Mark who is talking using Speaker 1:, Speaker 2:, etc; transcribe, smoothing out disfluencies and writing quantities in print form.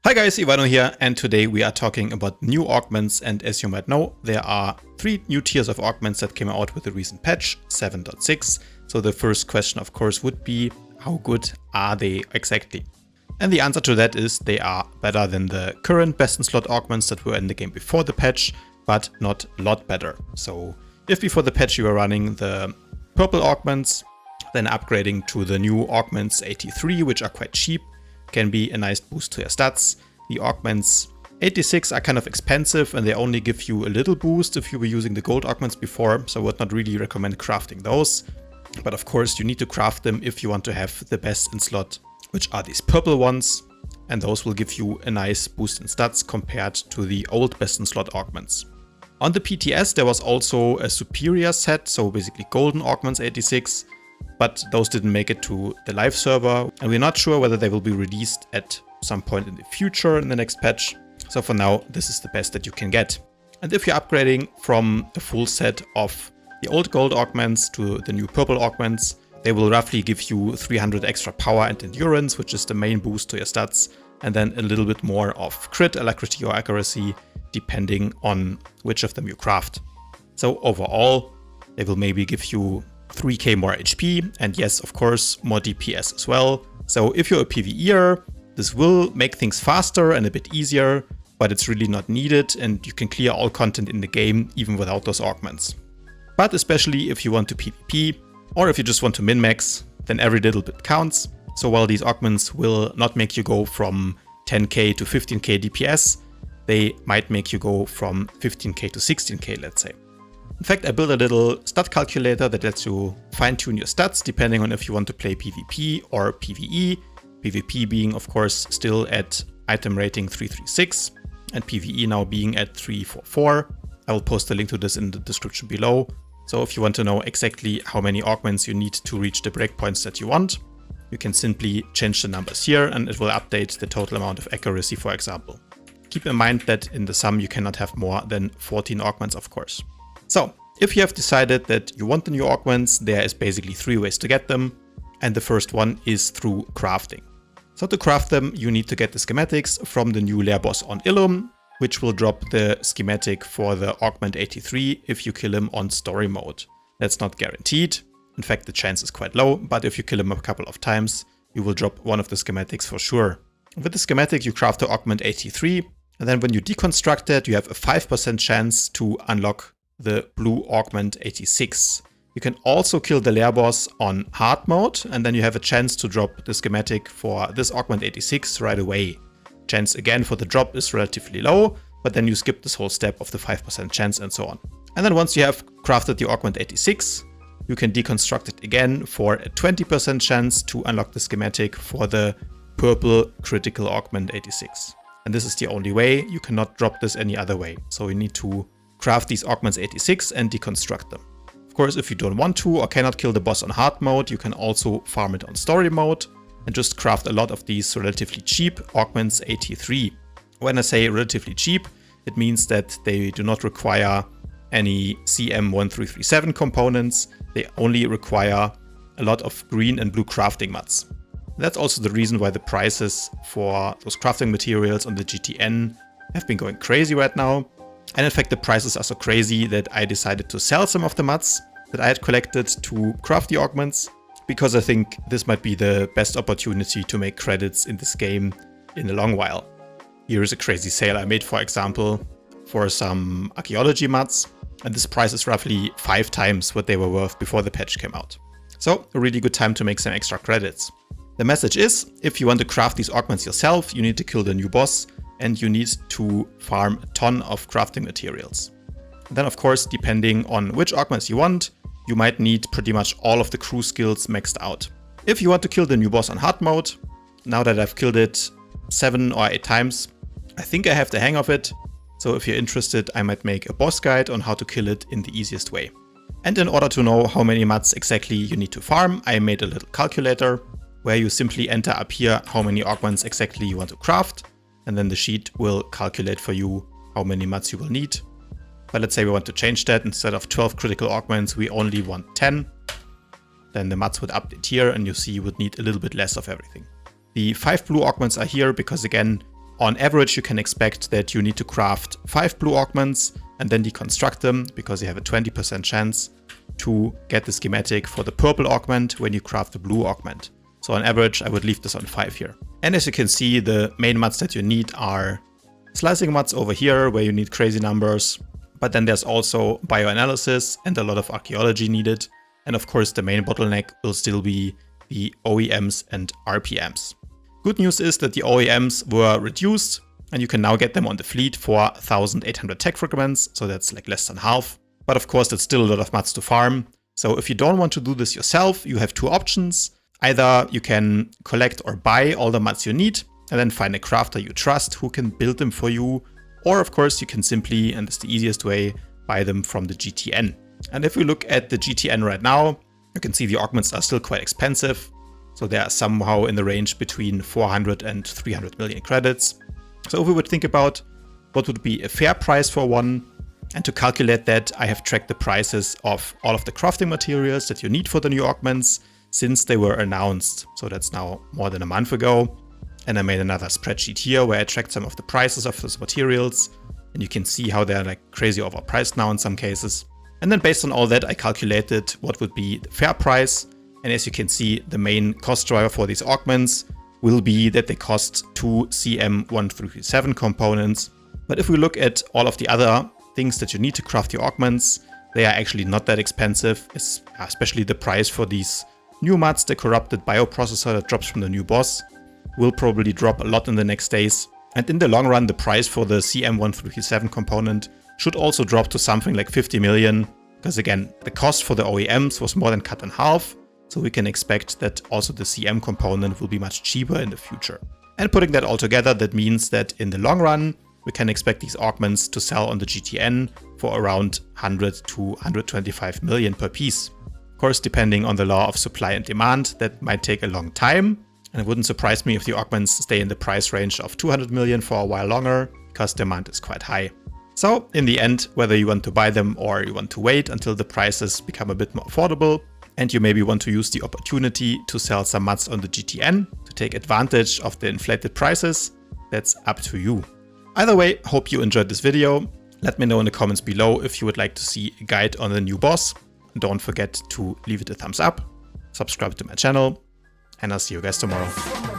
Speaker 1: Hi guys, Ivano here, and today we are talking about new augments, and as you might know, there are 3 new tiers of augments that came out with the recent patch, 7.6. So the first question of course would be, how good are they exactly? And the answer to that is they are better than the current best in slot augments that were in the game before the patch, but not a lot better. So if before the patch you were running the purple augments, then upgrading to the new augments 83, which are quite cheap, can be a nice boost to your stats. The augments 86 are kind of expensive and they only give you a little boost if you were using the gold augments before, so I would not really recommend crafting those. But of course you need to craft them if you want to have the best in slot, which are these purple ones, and those will give you a nice boost in stats compared to the old best in slot augments. On the PTS there was also a superior set, so basically golden augments 86, but those didn't make it to the live server, and we're not sure whether they will be released at some point in the future in the next patch. So for now, this is the best that you can get. And if you're upgrading from a full set of the old gold augments to the new purple augments, they will roughly give you 300 extra power and endurance, which is the main boost to your stats, and then a little bit more of crit, alacrity or accuracy, depending on which of them you craft. So overall, they will maybe give you 3k more HP, and yes, of course, more DPS as well. So if you're a PvEer, this will make things faster and a bit easier, but it's really not needed, and you can clear all content in the game even without those augments. But especially if you want to PvP, or if you just want to min-max, then every little bit counts. So while these augments will not make you go from 10k to 15k DPS, they might make you go from 15k to 16k, let's say. In fact, I built a little stat calculator that lets you fine-tune your stats depending on if you want to play PvP or PvE. PvP being, of course, still at item rating 336 and PvE now being at 344. I will post a link to this in the description below. So if you want to know exactly how many augments you need to reach the breakpoints that you want, you can simply change the numbers here and it will update the total amount of accuracy, for example. Keep in mind that in the sum you cannot have more than 14 augments, of course. So, if you have decided that you want the new augments, there is basically 3 ways to get them, and the first one is through crafting. So to craft them, you need to get the schematics from the new lair boss on Illum, which will drop the schematic for the augment 83 if you kill him on story mode. That's not guaranteed, in fact the chance is quite low, but if you kill him a couple of times, you will drop one of the schematics for sure. With the schematic you craft the augment 83, and then when you deconstruct it, you have a 5% chance to unlock the blue augment 86. You can also kill the lair boss on hard mode, and then you have a chance to drop the schematic for this augment 86 right away. Chance again for the drop is relatively low, but then you skip this whole step of the 5% chance and so on. And then once you have crafted the augment 86, you can deconstruct it again for a 20% chance to unlock the schematic for the purple critical augment 86. And this is the only way, you cannot drop this any other way. So you need to craft these augments 86 and deconstruct them. Of course, if you don't want to or cannot kill the boss on hard mode, you can also farm it on story mode and just craft a lot of these relatively cheap augments 83. When I say relatively cheap, it means that they do not require any CM1337 components. They only require a lot of green and blue crafting mats. That's also the reason why the prices for those crafting materials on the GTN have been going crazy right now. And in fact, the prices are so crazy that I decided to sell some of the mats that I had collected to craft the augments, because I think this might be the best opportunity to make credits in this game in a long while. Here is a crazy sale I made, for example, for some archaeology mats, and this price is roughly 5 times what they were worth before the patch came out. So a really good time to make some extra credits. The message is, if you want to craft these augments yourself, you need to kill the new boss, and you need to farm a ton of crafting materials. Then of course, depending on which augments you want, you might need pretty much all of the crew skills maxed out. If you want to kill the new boss on hard mode, now that I've killed it 7 or 8 times, I think I have the hang of it. So if you're interested, I might make a boss guide on how to kill it in the easiest way. And in order to know how many mats exactly you need to farm, I made a little calculator where you simply enter up here how many augments exactly you want to craft, and then the sheet will calculate for you how many mats you will need. But let's say we want to change that. Instead of 12 critical augments, we only want 10. Then the mats would update here, and you see you would need a little bit less of everything. The 5 blue augments are here because, again, on average, you can expect that you need to craft 5 blue augments and then deconstruct them, because you have a 20% chance to get the schematic for the purple augment when you craft the blue augment. So on average, I would leave this on 5 here. And as you can see, the main mats that you need are slicing mats over here, where you need crazy numbers. But then there's also bioanalysis and a lot of archaeology needed. And of course, the main bottleneck will still be the OEMs and RPMs. Good news is that the OEMs were reduced, and you can now get them on the fleet for 1,800 tech fragments, so that's like less than half. But of course, that's still a lot of mats to farm. So if you don't want to do this yourself, you have 2 options. Either you can collect or buy all the mats you need, and then find a crafter you trust who can build them for you. Or of course, you can simply, and it's the easiest way, buy them from the GTN. And if we look at the GTN right now, you can see the augments are still quite expensive. So they are somehow in the range between 400 and 300 million credits. So if we would think about what would be a fair price for one, and to calculate that, I have tracked the prices of all of the crafting materials that you need for the new augments since they were announced. So that's now more than a month ago. And I made another spreadsheet here where I tracked some of the prices of those materials. And you can see how they're like crazy overpriced now in some cases. And then based on all that, I calculated what would be the fair price. And as you can see, the main cost driver for these augments will be that they cost 2 CM1337 components. But if we look at all of the other things that you need to craft your augments, they are actually not that expensive, especially the price for these new mats. The corrupted bioprocessor that drops from the new boss will probably drop a lot in the next days. And in the long run, the price for the CM1337 component should also drop to something like 50 million. Because again, the cost for the OEMs was more than cut in half. So we can expect that also the CM component will be much cheaper in the future. And putting that all together, that means that in the long run, we can expect these augments to sell on the GTN for around 100 to 125 million per piece. Of course, depending on the law of supply and demand, that might take a long time. And it wouldn't surprise me if the augments stay in the price range of 200 million for a while longer, because demand is quite high. So in the end, whether you want to buy them or you want to wait until the prices become a bit more affordable, and you maybe want to use the opportunity to sell some mats on the GTN to take advantage of the inflated prices, that's up to you. Either way, hope you enjoyed this video. Let me know in the comments below if you would like to see a guide on the new boss. And don't forget to leave it a thumbs up, subscribe to my channel, and I'll see you guys tomorrow.